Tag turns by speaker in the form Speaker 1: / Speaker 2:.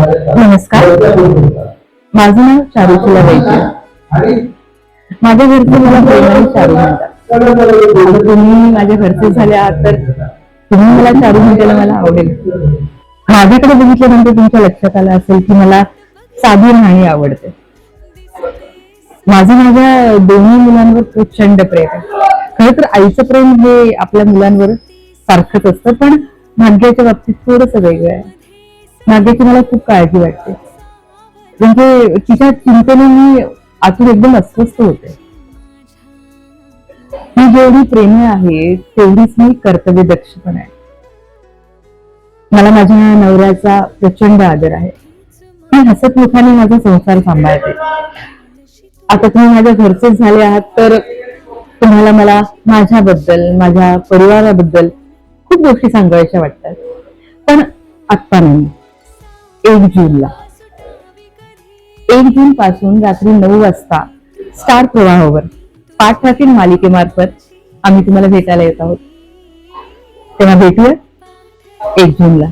Speaker 1: नमस्कार, माझं नाव चारुशीला वैद्य. माझ्या घरचे मला प्रेमाने चारू म्हणतात. आता तुम्ही माझ्या घरचे झाले आहात तर तुम्ही मला चारू म्हणायला मला आवडेल. माझ्याकडे बघितल्यानंतर तुमच्या लक्षात आलं असेल की मला साधी राहणी आवडते. माझं माझ्या दोन्ही मुलांवर प्रचंड प्रेम आहे. खरं तर आईचं प्रेम हे आपल्या मुलांवर सारखंच असतं, पण भाग्याच्या बाबतीत थोडंसं वेगळं आहे. भाग्याची मला खूप काळजी वाटते, म्हणजे तिच्या चिंतेने मी आतून एकदम अस्वस्थ होते. मी जेवढी प्रेमळ आहे तेवढीच मी कर्तव्यदक्ष पण आहे. मला माझ्या नवऱ्याचा प्रचंड आदर आहे. मी हसत मुखाने माझा संसार सांभाळते. आता तुम्ही माझ्या घरचेच झाले आहात तर तुम्हाला मला माझ्याबद्दल, माझ्या परिवाराबद्दल खूप गोष्टी सांगायच्या वाटतात, पण आत्ता नाही. 1 जूनला 1 जून पासून रात्री 9 वाजता स्टार प्रवाहावर पाठ राखील मालिकेमार्फत आम्ही तुम्हाला भेटायला येत आहोत. तेव्हा भेटूया 1 जूनला.